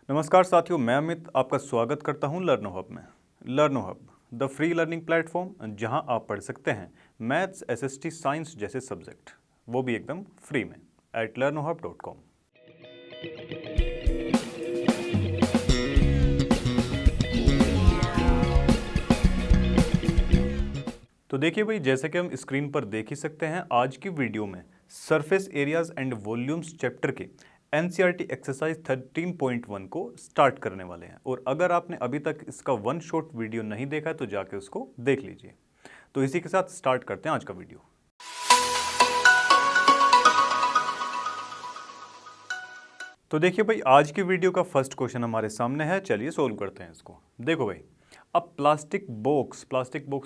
नमस्कार साथियों, मैं अमित आपका स्वागत करता हूं लर्नो हब में। लर्नो hub the free learning platform जहां आप पढ़ सकते हैं मैथ्स, एसएसटी, साइंस जैसे सब्जेक्ट, वो भी एकदम फ्री में @learnohub.com। तो देखिए भाई, जैसे कि हम स्क्रीन पर देख ही सकते हैं, आज की वीडियो में surface areas and volumes chapter के एनसीईआरटी एक्सरसाइज 13.1 को स्टार्ट करने वाले हैं। और अगर आपने अभी तक इसका वन शॉट वीडियो नहीं देखा है तो जाके उसको देख लीजिए। तो इसी के साथ स्टार्ट करते हैं आज का वीडियो। तो देखिए भाई, आज की वीडियो का फर्स्ट क्वेश्चन हमारे सामने है। चलिए सोल्व करते हैं इसको। देखो भाई, अब प्लास्टिक बॉक्स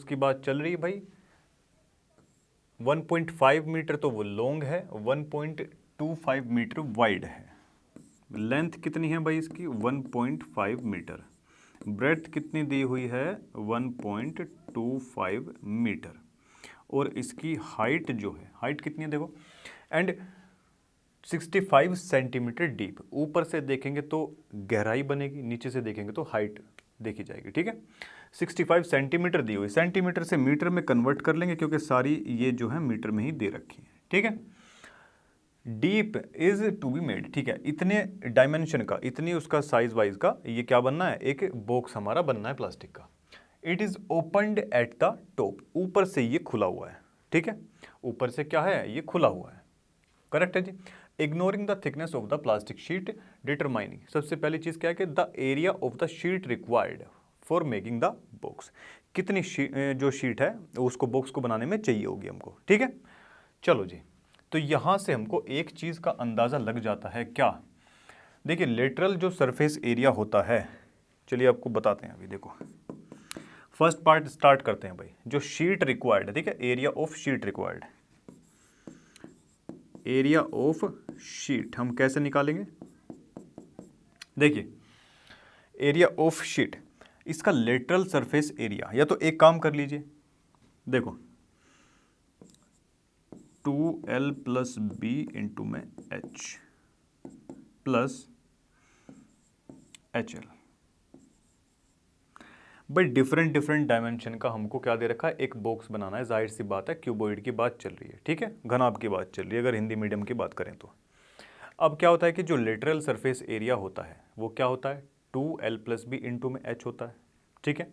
की बात चल रही है भाई। 1.5 मीटर तो वो लॉन्ग है, 1.25 मीटर वाइड है। लेंथ कितनी है भाई इसकी? 1.5 मीटर। ब्रेड्थ कितनी दी हुई है? 1.25 मीटर। और इसकी हाइट जो है, हाइट कितनी है देखो, एंड 65 सेंटीमीटर डीप। ऊपर से देखेंगे तो गहराई बनेगी, नीचे से देखेंगे तो हाइट देखी जाएगी। ठीक है, 65 सेंटीमीटर दी हुई, सेंटीमीटर से मीटर में कन्वर्ट कर लेंगे क्योंकि सारी ये जो है मीटर में ही दे रखी है। ठीक है, deep is to be made. ठीक है, इतने डायमेंशन का, इतनी उसका साइज वाइज का ये क्या बनना है? एक बॉक्स हमारा बनना है प्लास्टिक का। It is opened at the top, ऊपर से ये खुला हुआ है। ठीक है, ऊपर से क्या है? ये खुला हुआ है। करेक्ट है जी। Ignoring the thickness of the plastic sheet, determining, सबसे पहली चीज क्या है कि the area of the sheet required for making the box. कितनी जो शीट है उसको बॉक्स को बनाने में चाहिए होगी हमको। ठीक है, चलो जी। तो यहां से हमको एक चीज का अंदाजा लग जाता है। क्या? देखिए, लेटरल जो सरफेस एरिया होता है, चलिए आपको बताते हैं। अभी देखो, फर्स्ट पार्ट स्टार्ट करते हैं भाई। जो शीट रिक्वायर्ड है, ठीक है, area of sheet required, area of sheet हम कैसे निकालेंगे? देखिए, एरिया ऑफ शीट, इसका लेटरल सरफेस एरिया, या तो एक काम कर लीजिए, देखो 2L प्लस बी इंटू में H प्लस HL। भाई डिफरेंट डायमेंशन का हमको क्या दे रखा है? एक बॉक्स बनाना है। जाहिर सी बात है, क्यूबॉइड की बात चल रही है। ठीक है, घनाभ की बात चल रही है अगर हिंदी मीडियम की बात करें तो। अब क्या होता है कि जो लेटरल सरफेस एरिया होता है वो क्या होता है? 2L प्लस बी इंटू में H होता है। ठीक है,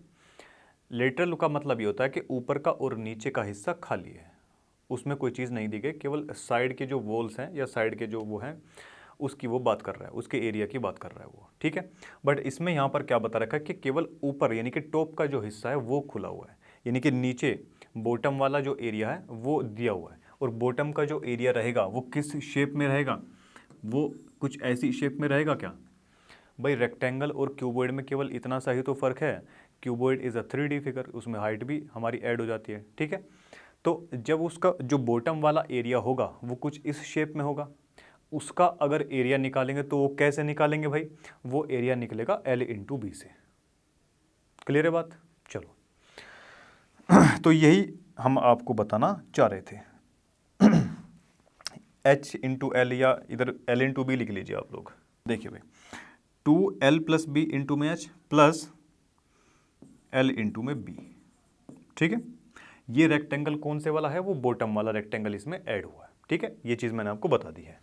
लेटरल का मतलब ये होता है कि ऊपर का और नीचे का हिस्सा खाली है, उसमें कोई चीज़ नहीं दी गई, केवल साइड के जो वॉल्स हैं या साइड के जो वो हैं उसकी वो बात कर रहा है, उसके एरिया की बात कर रहा है वो। ठीक है, बट इसमें यहाँ पर क्या बता रखा है कि केवल ऊपर यानी कि टॉप का जो हिस्सा है वो खुला हुआ है, यानी कि नीचे बॉटम वाला जो एरिया है वो दिया हुआ है। और बॉटम का जो एरिया रहेगा वो किस शेप में रहेगा? वो कुछ ऐसी शेप में रहेगा। क्या भाई? रेक्टेंगल और क्यूबॉइड में केवल इतना सा ही तो फर्क है। Cuboid is a 3D figure, उसमें हाइट भी हमारी ऐड हो जाती है। ठीक है, तो जब उसका जो बॉटम वाला एरिया होगा वो कुछ इस शेप में होगा, उसका अगर एरिया निकालेंगे तो वो कैसे निकालेंगे भाई? वो एरिया निकलेगा L इंटू बी से। क्लियर है बात? चलो तो यही हम आपको बताना चाह रहे थे। H इंटू एल, या इधर L इंटू बी लिख लीजिए आप लोग। देखिए भाई, 2L प्लस बी इंटू में H प्लस L इंटू में बी। ठीक है, ये रेक्टेंगल कौन से वाला है? वो बॉटम वाला रेक्टेंगल इसमें ऐड हुआ है। ठीक है, ये चीज़ मैंने आपको बता दी है।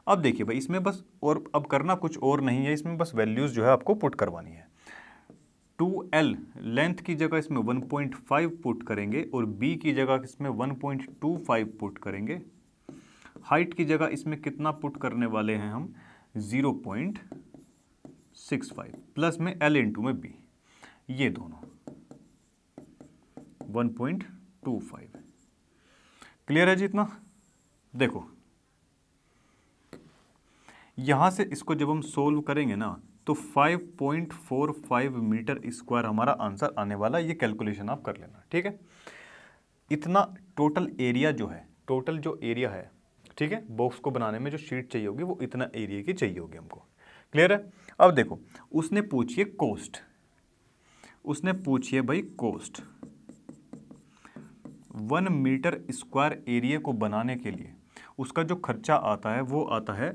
अब देखिए भाई, इसमें बस और अब करना कुछ और नहीं है, इसमें बस वैल्यूज़ जो है आपको पुट करवानी है। 2L लेंथ की जगह इसमें 1.5 पुट करेंगे और B की जगह इसमें 1.25 पुट करेंगे। हाइट की जगह इसमें कितना पुट करने वाले हैं हम? 0.65 प्लस में L इंटू में B, ये दोनों 1.25। क्लियर है जी इतना? देखो, यहां से इसको जब हम सोल्व करेंगे ना तो 5.45 मीटर स्क्वायर हमारा आंसर आने वाला। ये कैलकुलेशन आप कर लेना। ठीक है, इतना टोटल एरिया जो है, टोटल जो एरिया है, ठीक है, बॉक्स को बनाने में जो शीट चाहिए होगी वो इतना एरिया की चाहिए होगी हमको। क्लियर है? अब देखो, उसने पूछिए कॉस्ट, उसने पूछिए भाई कॉस्ट 1 मीटर स्क्वायर एरिया को बनाने के लिए उसका जो खर्चा आता है वो आता है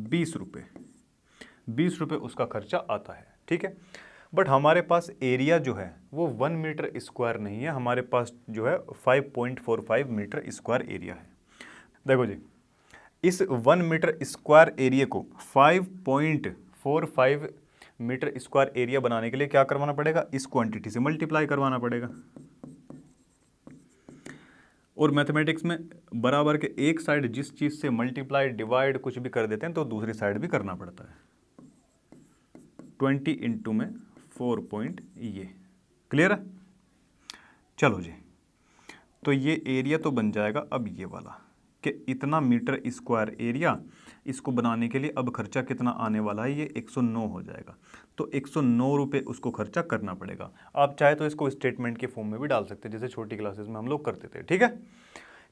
20 रुपये। ₹20 उसका खर्चा आता है, ठीक है। बट हमारे पास एरिया जो है वो 1 मीटर स्क्वायर नहीं है, हमारे पास जो है 5.45 मीटर स्क्वायर एरिया है। देखो जी, इस 1 मीटर स्क्वायर एरिया को 5.45 मीटर स्क्वायर एरिया बनाने के लिए क्या करवाना पड़ेगा, इस क्वांटिटी से मल्टीप्लाई करवाना पड़ेगा। और मैथमेटिक्स में बराबर के एक साइड जिस चीज़ से मल्टीप्लाई डिवाइड कुछ भी कर देते हैं तो दूसरी साइड भी करना पड़ता है। 20 इंटू में 4 पॉइंट, ये क्लियर है। चलो जी, तो ये एरिया तो बन जाएगा अब ये वाला कि इतना मीटर स्क्वायर एरिया, इसको बनाने के लिए अब खर्चा कितना आने वाला है, ये 109 हो जाएगा। तो 109 रुपये उसको खर्चा करना पड़ेगा। आप चाहे तो इसको स्टेटमेंट के फॉर्म में भी डाल सकते हैं, जैसे छोटी क्लासेस में हम लोग करते थे, ठीक है।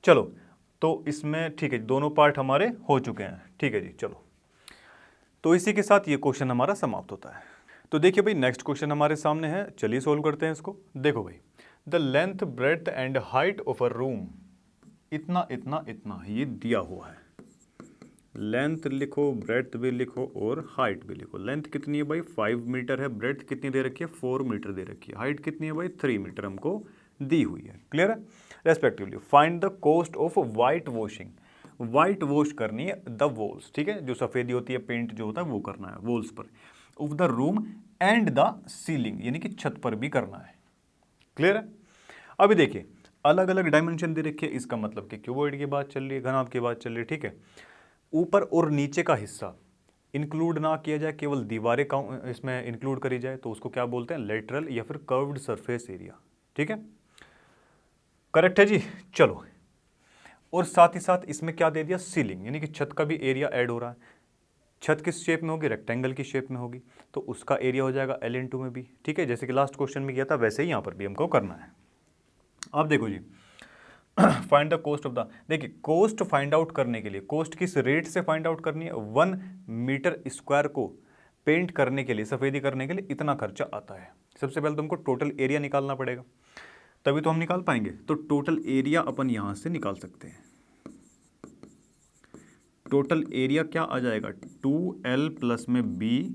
चलो, तो इसमें ठीक है, दोनों पार्ट हमारे हो चुके हैं, ठीक है जी। चलो, तो इसी के साथ ये क्वेश्चन हमारा समाप्त होता है। तो देखिए भाई, नेक्स्ट क्वेश्चन हमारे सामने है, चलिए सोल्व करते हैं इसको। देखो भाई, the length breadth and height of a room, इतना इतना इतना ये दिया हुआ है। लेंथ लिखो, ब्रेड्थ भी लिखो और हाइट भी लिखो। लेंथ कितनी है भाई, 5 मीटर है। ब्रेड्थ कितनी दे रखी है, 4 मीटर दे रखी है। हाइट कितनी है भाई, 3 मीटर हमको दी हुई है। क्लियर है। Respectively find the cost of white washing, white wash करनी है द वॉल्स, ठीक है, जो सफ़ेदी होती है, पेंट जो होता है वो करना है वॉल्स पर, of the room and the ceiling, यानी कि छत पर भी करना है। क्लियर है। अभी देखिए, अलग अलग डायमेंशन दे रखी है, इसका मतलब कि क्यूबॉइड की बात चल रही है, घनाभ की बात चल रही है, ठीक है। ऊपर और नीचे का हिस्सा इंक्लूड ना किया जाए, केवल दीवारें इसमें इंक्लूड करी जाए, तो उसको क्या बोलते हैं, लेटरल या फिर कर्व्ड सरफेस एरिया, ठीक है। करेक्ट है जी। चलो, और साथ ही साथ इसमें क्या दे दिया, सीलिंग, यानी कि छत का भी एरिया ऐड हो रहा है। छत किस शेप में होगी, रेक्टेंगल की शेप में होगी, तो उसका एरिया हो जाएगा L/2 में भी, ठीक है। जैसे कि लास्ट क्वेश्चन में किया था वैसे ही यहाँ पर भी हमको करना है। अब देखो जी, find the cost of the, देखिए कॉस्ट फाइंड आउट करने के लिए, कॉस्ट किस रेट से फाइंड आउट करनी है, 1 मीटर स्क्वायर को पेंट करने के लिए, सफ़ेदी करने के लिए इतना खर्चा आता है। सबसे पहले तो हमको टोटल एरिया निकालना पड़ेगा, तभी तो हम निकाल पाएंगे। तो टोटल एरिया अपन यहाँ से निकाल सकते हैं। टोटल एरिया क्या आ जाएगा, 2L प्लस में B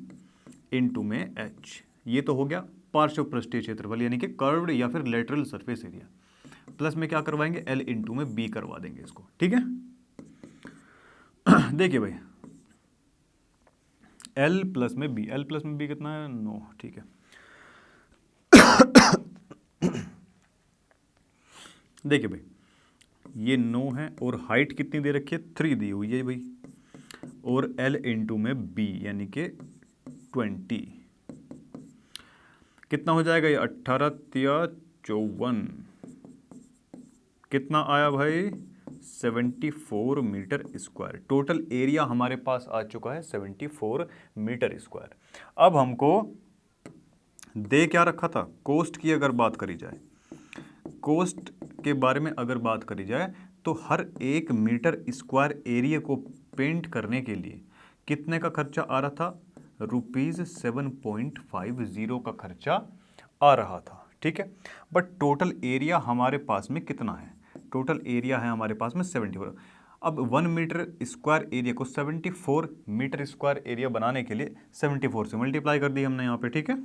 इंटू में H, ये तो हो गया पार्श्व पृष्ठीय क्षेत्रफल, यानी कि कर्व्ड या फिर लेटरल सरफेस एरिया, प्लस में क्या करवाएंगे, L इंटू में B करवा देंगे इसको, ठीक है। देखिए भाई, L प्लस में B, L प्लस में B कितना है, 9, ठीक है। देखिए भाई, ये 9 है और हाइट कितनी दे रखी है, 3 दी हुई है भाई, और L इंटू में B यानी कि 20, कितना हो जाएगा ये, 18 या 54, कितना आया भाई, 74 मीटर स्क्वायर। टोटल एरिया हमारे पास आ चुका है 74 मीटर स्क्वायर। अब हमको दे क्या रखा था, कॉस्ट की अगर बात करी जाए, कॉस्ट के बारे में अगर बात करी जाए, तो हर 1 मीटर स्क्वायर एरिया को पेंट करने के लिए कितने का खर्चा आ रहा था, ₹7.50 का खर्चा आ रहा था, ठीक है। बट टोटल एरिया हमारे पास में कितना है, टोटल एरिया है हमारे पास में 74। अब 1 मीटर स्क्वायर एरिया को 74 मीटर स्क्वायर एरिया बनाने के लिए 74 से मल्टीप्लाई कर दी हमने यहाँ पे, ठीक है।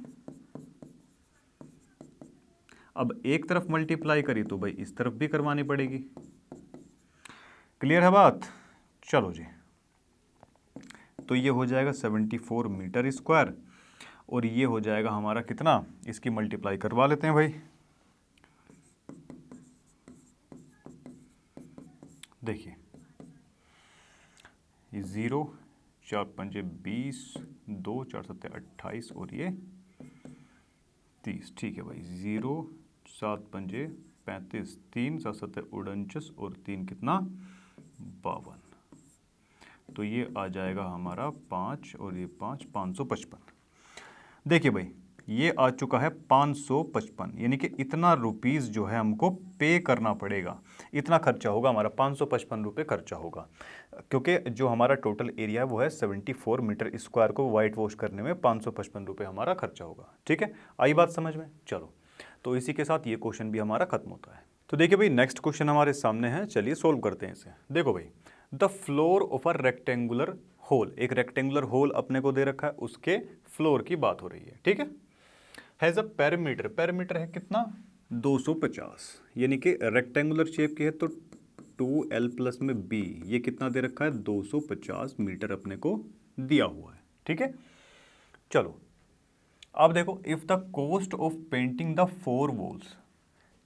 अब एक तरफ मल्टीप्लाई करी तो भाई इस तरफ भी करवानी पड़ेगी। क्लियर है बात। चलो जी, तो ये हो जाएगा 74 मीटर स्क्वायर, और ये हो जाएगा हमारा कितना, इसकी मल्टीप्लाई करवा लेते हैं भाई। देखिए, ये 0, 4 पंजे 20, 2 4 7 28 और ये 30, ठीक है भाई। 0 7 पंजे 35, 3 7 7 49 और 3 कितना, 52, तो ये आ जाएगा हमारा 5 और ये 5, 555। देखिए भाई, ये आ चुका है 555, यानी कि इतना रुपीज़ जो है हमको पे करना पड़ेगा, इतना खर्चा होगा हमारा, 555 रुपये खर्चा होगा, क्योंकि जो हमारा टोटल एरिया है वो है 74 मीटर स्क्वायर को वाइट वॉश करने में 555 रुपये हमारा खर्चा होगा, ठीक है। आई बात समझ में। चलो, तो इसी के साथ ये क्वेश्चन भी हमारा खत्म होता है। तो देखिए भाई, नेक्स्ट क्वेश्चन हमारे सामने है, चलिए सोल्व करते हैं इसे। देखो भाई, the floor of a rectangular hole, एक रेक्टेंगुलर होल अपने को दे रखा है, उसके फ्लोर की बात हो रही है, ठीक है। हैज़ अ पेरीमीटर, पेरीमीटर है कितना 250, यानी कि रेक्टेंगुलर शेप की है तो 2L प्लस में B, ये कितना दे रखा है 250 मीटर अपने को दिया हुआ है, ठीक है। चलो अब देखो, if the cost of painting the 4 walls,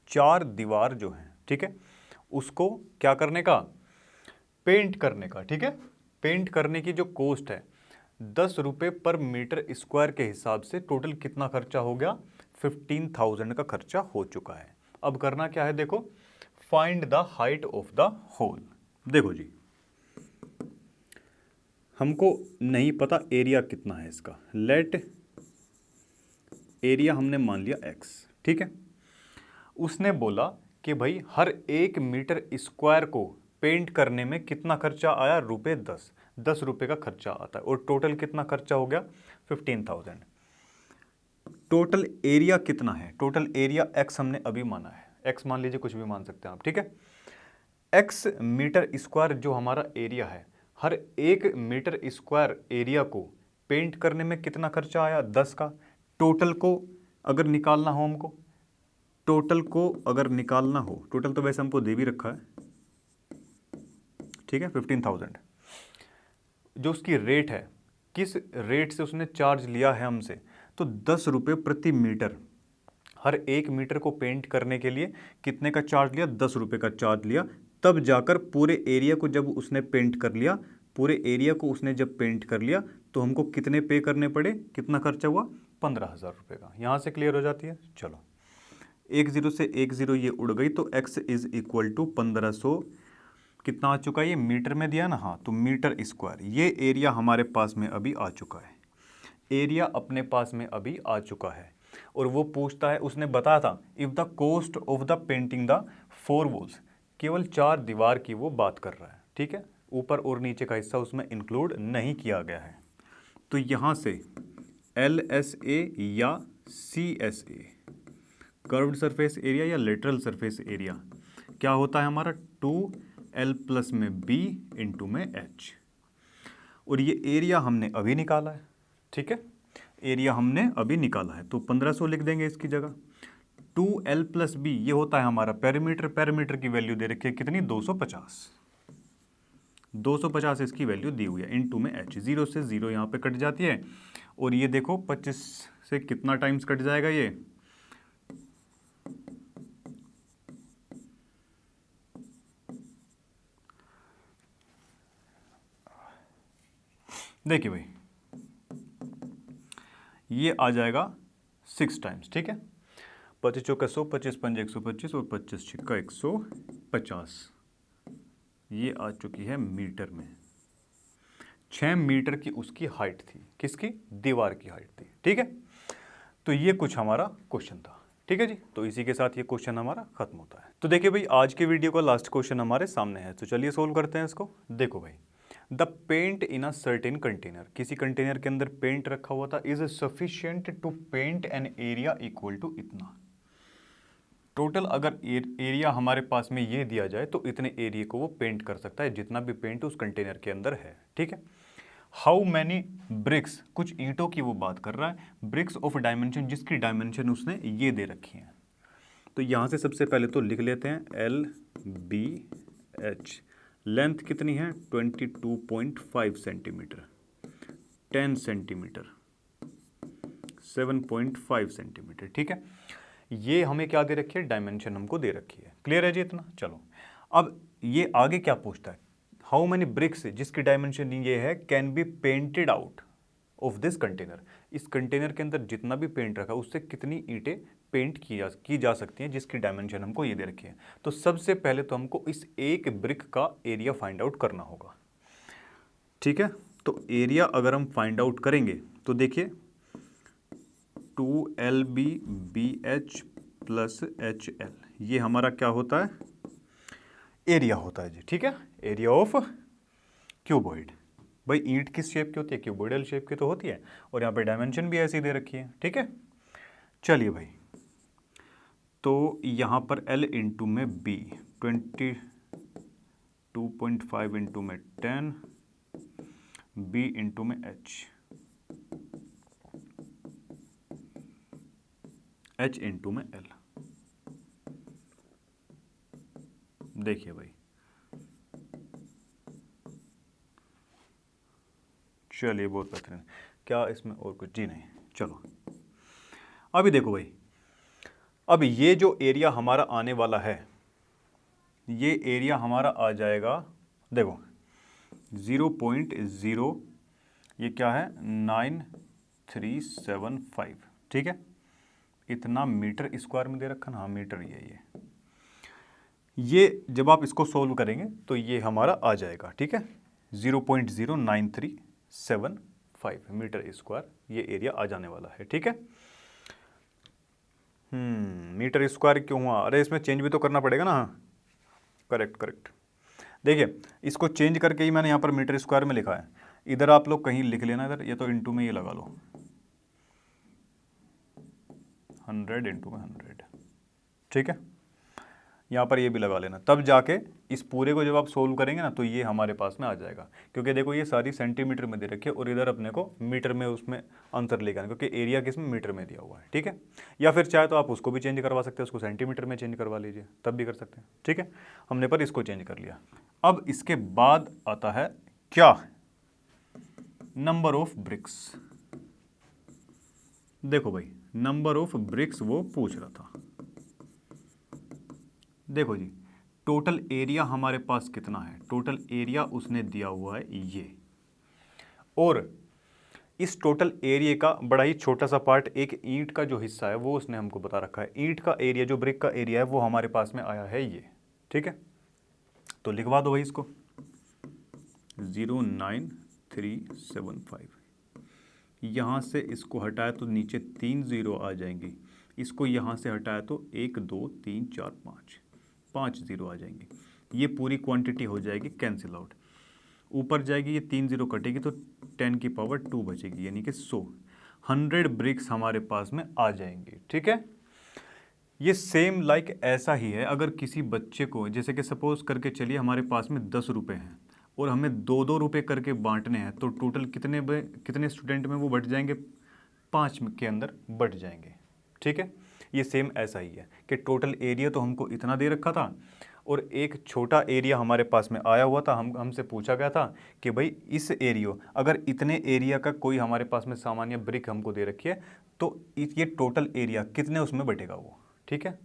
4 दीवार जो है, ठीक है, उसको क्या करने का, पेंट करने का, ठीक है। पेंट करने की जो कॉस्ट है 10 रुपये पर मीटर स्क्वायर के हिसाब से टोटल कितना खर्चा हो गया, 15,000 का खर्चा हो चुका है। अब करना क्या है, देखो, find the height of the hole. देखो जी, हमको नहीं पता एरिया कितना है इसका, लेट एरिया हमने मान लिया x, ठीक है। उसने बोला कि भाई हर 1 मीटर स्क्वायर को पेंट करने में कितना खर्चा आया, ₹10, 10 रुपये का खर्चा आता है, और टोटल कितना खर्चा हो गया 15,000। टोटल एरिया कितना है, टोटल एरिया x हमने अभी माना है, x मान लीजिए, कुछ भी मान सकते हैं आप, ठीक है। x मीटर स्क्वायर जो हमारा एरिया है, हर 1 मीटर स्क्वायर एरिया को पेंट करने में कितना खर्चा आया, 10 का। टोटल को अगर निकालना हो हमको, टोटल को अगर निकालना हो, टोटल तो वैसे हमको दे भी रखा है, ठीक है, 15,000। जो उसकी रेट है, किस रेट से उसने चार्ज लिया है हमसे, तो 10 रुपये प्रति मीटर। हर 1 मीटर को पेंट करने के लिए कितने का चार्ज लिया, 10 रुपये का चार्ज लिया। तब जाकर पूरे एरिया को जब उसने पेंट कर लिया, पूरे एरिया को उसने जब पेंट कर लिया तो हमको कितने पे करने पड़े, कितना खर्चा हुआ, 15,000 रुपये का। यहाँ से क्लियर हो जाती है। चलो, 1 0 से 1 0 ये उड़ गई, तो x इज इक्वल टू 1500 कितना आ चुका है, ये मीटर में दिया ना, हाँ, तो मीटर स्क्वायर। ये एरिया हमारे पास में अभी आ चुका है, एरिया अपने पास में अभी आ चुका है। और वो पूछता है, उसने बताया था if the cost of the painting the 4 walls, केवल 4 दीवार की वो बात कर रहा है, ठीक है। ऊपर और नीचे का हिस्सा उसमें इंक्लूड नहीं किया गया है। तो यहाँ से LSA या CSA, कर्व्ड सरफेस एरिया या लेटरल सरफेस एरिया, क्या होता है हमारा 2L प्लस में B इंटू में H। और ये एरिया हमने अभी निकाला है, ठीक है, एरिया हमने अभी निकाला है, तो 1500 लिख देंगे इसकी जगह। 2L प्लस B ये होता है हमारा पेरीमीटर, पेरीमीटर की वैल्यू दे रखी है कितनी, 250, 250 इसकी वैल्यू दी हुई है, इंटू में H। 0 से 0 यहाँ पे कट जाती है, और ये देखो 25 से कितना टाइम्स कट जाएगा, ये देखिए भाई, ये आ जाएगा 6 टाइम्स, ठीक है। 25 चौका 100, 25 पंज 125 और 25 छिक्का 150, ये आ चुकी है मीटर में। 6 मीटर की उसकी हाइट थी, किसकी, दीवार की हाइट थी, ठीक है। तो ये कुछ हमारा क्वेश्चन था, ठीक है जी। तो इसी के साथ ये क्वेश्चन हमारा खत्म होता है। तो देखिए भाई, आज के वीडियो का लास्ट क्वेश्चन हमारे सामने है, तो चलिए सोल्व करते हैं इसको। देखो भाई, the paint in a certain container, किसी कंटेनर के अंदर पेंट रखा हुआ था, is sufficient to paint an area equal to इतना। टोटल अगर एरिया हमारे पास में ये दिया जाए तो इतने एरिया को वो पेंट कर सकता है, जितना भी पेंट उस कंटेनर के अंदर है, ठीक है। हाउ मैनी ब्रिक्स, कुछ ईंटों की वो बात कर रहा है, ब्रिक्स ऑफ डायमेंशन, जिसकी डायमेंशन उसने ये दे रखी है। तो यहाँ से सबसे पहले तो लिख लेते हैं LBH। लेंथ कितनी है, 22.5 सेंटीमीटर, 10 सेंटीमीटर, 7.5 सेंटीमीटर, ठीक है। ये हमें क्या दे रखी है, डायमेंशन हमको दे रखी है। क्लियर है जी इतना। चलो, अब ये आगे क्या पूछता है, हाउ मेनी ब्रिक्स, जिसकी डायमेंशन ये है, can be painted out of this container. इस कंटेनर के अंदर जितना भी पेंट रखा उससे कितनी ईंटें पेंट की जा सकती हैं, जिसकी डायमेंशन हमको ये दे रखी है। तो सबसे पहले तो हमको इस एक ब्रिक का एरिया फाइंड आउट करना होगा, ठीक है। तो एरिया अगर हम फाइंड आउट करेंगे तो देखिए 2LBBH प्लस HL, ये हमारा क्या होता है, एरिया होता है जी, ठीक है। Area of cuboid. भाई ईंट किस शेप की होती है, क्यूबॉइडल शेप की तो होती है, और यहाँ पे डायमेंशन भी ऐसी दे रखी है, ठीक है। चलिए भाई, तो यहाँ पर L इंटू में B, 22.5 इंटू में 10 B इंटू में H इंटू में L। देखिए भाई, चलिए बहुत बेहतरीन। क्या इसमें और कुछ? जी नहीं। चलो अभी देखो भाई, अब ये जो एरिया हमारा आने वाला है, ये एरिया हमारा आ जाएगा, देखो 0.0, ये क्या है 9375, ठीक है। इतना मीटर स्क्वायर में दे रखा ना, हाँ मीटर ये जब आप इसको सोल्व करेंगे तो ये हमारा आ जाएगा, ठीक है 0.09375 मीटर स्क्वायर ये एरिया आ जाने वाला है, ठीक है। मीटर स्क्वायर क्यों हुआ? अरे इसमें चेंज भी तो करना पड़ेगा ना। हाँ करेक्ट। देखिए इसको चेंज करके ही मैंने यहाँ पर मीटर स्क्वायर में लिखा है, इधर आप लोग कहीं लिख लेना, इधर ये तो इंटू में ये लगा लो, 100 इंटू में 100, ठीक है। यहाँ पर ये भी लगा लेना, तब जाके इस पूरे को जब आप सोल्व करेंगे ना तो ये हमारे पास में आ जाएगा। क्योंकि देखो ये सारी सेंटीमीटर में दे रखी है और इधर अपने को मीटर में उसमें अंतर लेकर, क्योंकि एरिया किसमें मीटर में दिया हुआ है, ठीक है। या फिर चाहे तो आप उसको भी चेंज करवा सकते हैं, उसको सेंटीमीटर में चेंज करवा लीजिए, तब भी कर सकते हैं, ठीक है। हमने पर इसको चेंज कर लिया। अब इसके बाद आता है क्या? Number of BRICS. देखो भाई नंबर ऑफ ब्रिक्स वो पूछ रहा था। देखो जी टोटल एरिया हमारे पास कितना है, टोटल एरिया उसने दिया हुआ है ये, और इस टोटल एरिया का बड़ा ही छोटा सा पार्ट एक ईंट का जो हिस्सा है वो उसने हमको बता रखा है। ईंट का एरिया जो ब्रिक का एरिया है वो हमारे पास में आया है ये, ठीक है। तो लिखवा दो भाई इसको 09375, यहाँ से इसको हटाया तो नीचे 3 जीरो आ जाएंगी, इसको यहाँ से हटाया तो 1 2 3 4 5 जीरो आ जाएंगे। ये पूरी क्वांटिटी हो जाएगी कैंसिल आउट, ऊपर जाएगी, ये 3 जीरो कटेगी तो 10 की पावर 2 बचेगी, यानी कि 100 ब्रिक्स हमारे पास में आ जाएंगे, ठीक है। ये सेम लाइक ऐसा ही है, अगर किसी बच्चे को जैसे कि सपोज करके चलिए हमारे पास में 10 रुपये हैं और हमें 2-2 रुपये करके बांटने हैं, तो टोटल कितने स्टूडेंट में वो बट जाएंगे? 5 के अंदर बट जाएंगे, ठीक है। ये सेम ऐसा ही है कि टोटल एरिया तो हमको इतना दे रखा था और एक छोटा एरिया हमारे पास में आया हुआ था, हमसे पूछा गया था कि भाई इस एरिया, अगर इतने एरिया का कोई हमारे पास में सामान्य ब्रिक हमको दे रखी है तो ये टोटल एरिया कितने उसमें बटेगा वो, ठीक है।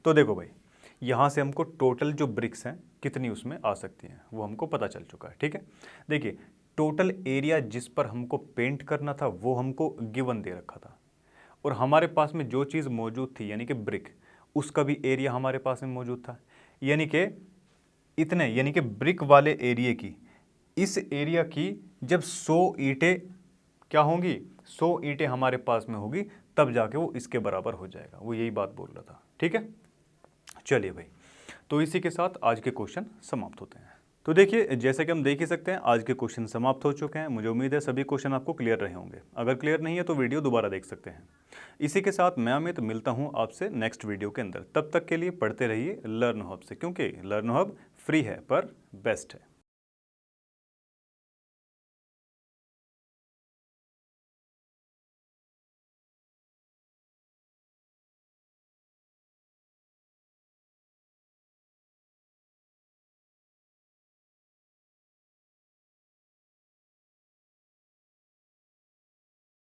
तो देखो भाई यहाँ से हमको टोटल जो ब्रिक्स हैं कितनी उसमें आ सकती हैं वो हमको पता चल चुका है, ठीक है। देखिए टोटल एरिया जिस पर हमको पेंट करना था वो हमको गिवन दे रखा था, और हमारे पास में जो चीज़ मौजूद थी यानी कि ब्रिक, उसका भी एरिया हमारे पास में मौजूद था, यानी कि इतने, यानी कि ब्रिक वाले एरिया की, इस एरिया की जब 100 ईंटें क्या होंगी, 100 ईंटें हमारे पास में होगी, तब जाके वो इसके बराबर हो जाएगा। वो यही बात बोल रहा था, ठीक है। चलिए भाई, तो इसी के साथ आज के क्वेश्चन समाप्त होते हैं। तो देखिए जैसे कि हम देख ही सकते हैं आज के क्वेश्चन समाप्त हो चुके हैं। मुझे उम्मीद है सभी क्वेश्चन आपको क्लियर रहे होंगे। अगर क्लियर नहीं है तो वीडियो दोबारा देख सकते हैं। इसी के साथ मैं अमित मिलता हूं आपसे नेक्स्ट वीडियो के अंदर। तब तक के लिए पढ़ते रहिए लर्न हब से, क्योंकि लर्न हब फ्री है पर बेस्ट है।